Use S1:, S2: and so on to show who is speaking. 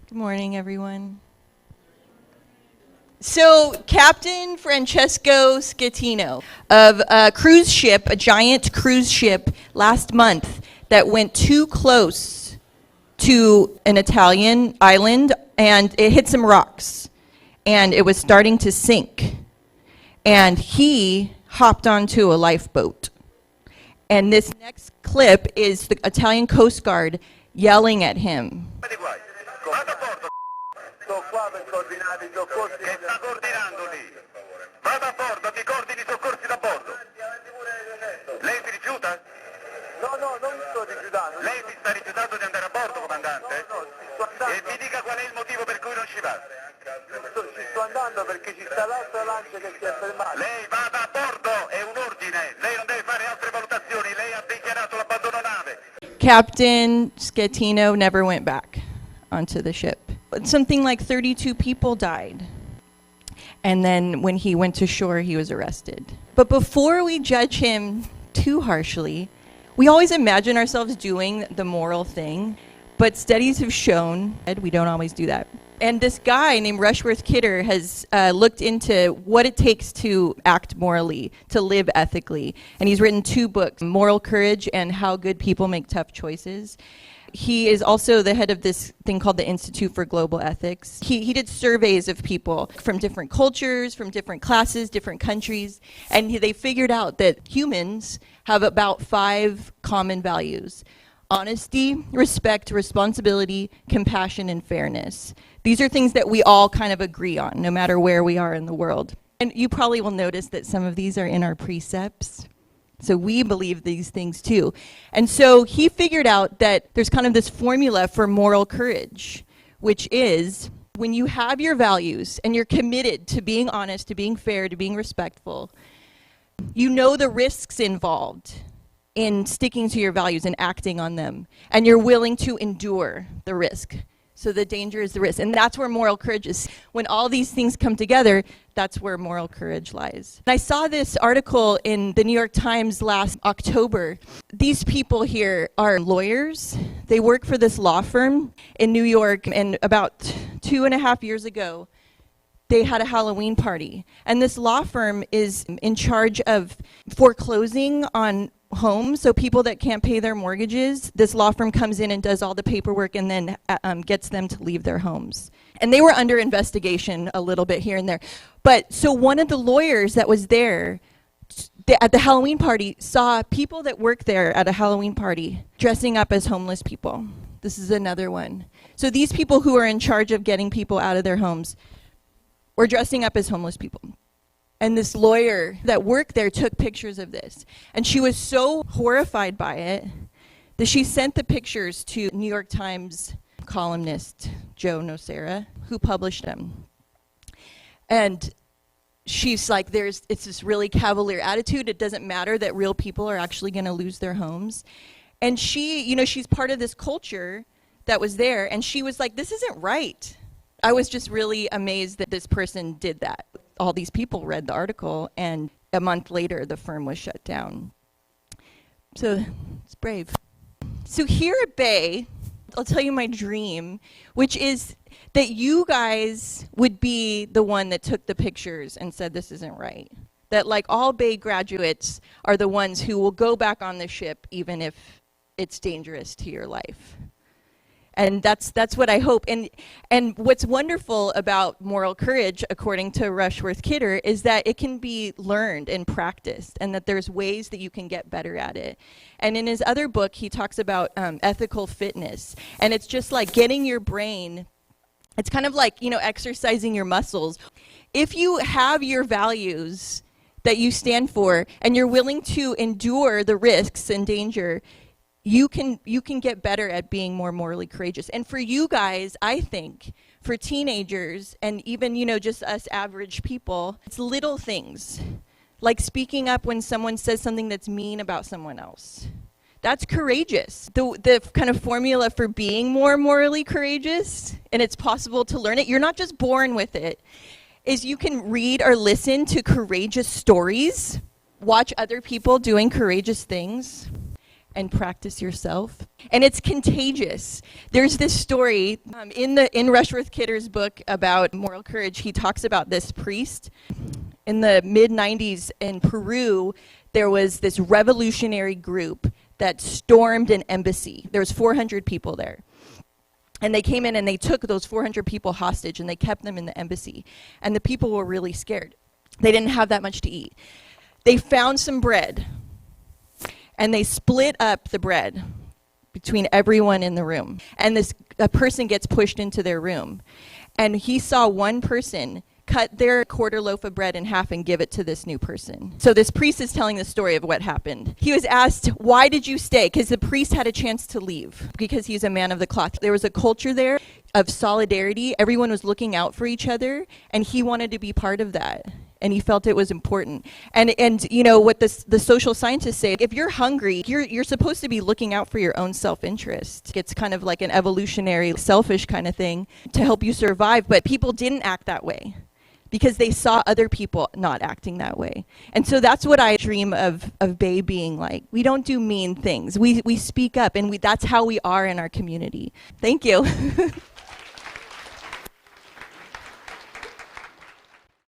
S1: Good morning, everyone. So, Captain Francesco Schettino of a cruise ship, a giant cruise ship, last month that went too close to an Italian island, and it hit some rocks, and it was starting to sink. And he hopped onto a lifeboat. And this next clip is the Italian Coast Guard yelling at him.
S2: Sto qua per coordinare i soccorsi. Che sta coordinando lì? Vada a bordo, mi coordini i soccorsi da bordo. Lei si rifiuta? No, non mi sto rifiutando. Lei si sta rifiutando di andare a bordo, comandante? No, ci sto andando. E mi dica qual è il motivo per cui non ci va. Ci sto andando perché ci sta l'altra lancia che si è fermata. Lei vada a bordo, è un ordine. Lei non deve fare altre valutazioni. Lei ha dichiarato l'abbandono nave.
S1: Captain Schettino never went back onto the ship. Something like 32 people died. And then when he went to shore, he was arrested. But before we judge him too harshly, we always imagine ourselves doing the moral thing, but studies have shown that we don't always do that. And this guy named Rushworth Kidder has looked into what it takes to act morally, to live ethically. And he's written 2 books, Moral Courage and How Good People Make Tough Choices. He is also the head of this thing called the Institute for Global Ethics. He did surveys of people from different cultures, from different classes, different countries, and they figured out that humans have about 5 common values: honesty, respect, responsibility, compassion, and fairness. These are things that we all kind of agree on, no matter where we are in the world. And you probably will notice that some of these are in our precepts. So we believe these things too. And so he figured out that there's kind of this formula for moral courage, which is when you have your values and you're committed to being honest, to being fair, to being respectful, you know the risks involved in sticking to your values and acting on them, and you're willing to endure the risk. So the danger is the risk. And that's where moral courage is. When all these things come together, that's where moral courage lies. And I saw this article in the New York Times last October. These people here are lawyers. They work for this law firm in New York, and about 2.5 years ago, they had a Halloween party. And this law firm is in charge of foreclosing on homes, so people that can't pay their mortgages, this law firm comes in and does all the paperwork and then gets them to leave their homes. And they were under investigation a little bit here and there. But so one of the lawyers that was there at the Halloween party saw people that work there at a Halloween party dressing up as homeless people. This is another one. So these people who are in charge of getting people out of their homes were dressing up as homeless people. And this lawyer that worked there took pictures of this. And she was so horrified by it that she sent the pictures to New York Times columnist Joe Nocera, who published them. And she's like, it's this really cavalier attitude. It doesn't matter that real people are actually going to lose their homes. And she's part of this culture that was there. And she was like, this isn't right. I was just really amazed that this person did that. All these people read the article, and a month later, the firm was shut down. So it's brave. So here at Bay, I'll tell you my dream, which is that you guys would be the one that took the pictures and said this isn't right. That like all Bay graduates are the ones who will go back on the ship even if it's dangerous to your life. And that's what I hope. And what's wonderful about moral courage, according to Rushworth Kidder, is that it can be learned and practiced, and that there's ways that you can get better at it. And in his other book, he talks about ethical fitness. And it's just like getting your brain, it's kind of like, exercising your muscles. If you have your values that you stand for, and you're willing to endure the risks and danger, you can get better at being more morally courageous. And for you guys, I think, for teenagers and even, just us average people, it's little things, like speaking up when someone says something that's mean about someone else. That's courageous. The kind of formula for being more morally courageous, and it's possible to learn it, you're not just born with it, is you can read or listen to courageous stories, watch other people doing courageous things, and practice yourself. And it's contagious. There's this story in Rushworth Kidder's book about moral courage. He talks about this priest. In the mid-90s in Peru, there was this revolutionary group that stormed an embassy. There was 400 people there. And they came in and they took those 400 people hostage and they kept them in the embassy. And the people were really scared. They didn't have that much to eat. They found some bread and they split up the bread between everyone in the room. And a person gets pushed into their room. And he saw one person cut their quarter loaf of bread in half and give it to this new person. So this priest is telling the story of what happened. He was asked, why did you stay? Because the priest had a chance to leave because he's a man of the cloth. There was a culture there of solidarity. Everyone was looking out for each other, and he wanted to be part of that. And he felt it was important. And you know what the social scientists say, if you're hungry, you're supposed to be looking out for your own self-interest. It's kind of like an evolutionary, selfish kind of thing to help you survive. But people didn't act that way because they saw other people not acting that way. And so that's what I dream of Bay being like. We don't do mean things. We speak up, and that's how we are in our community. Thank you.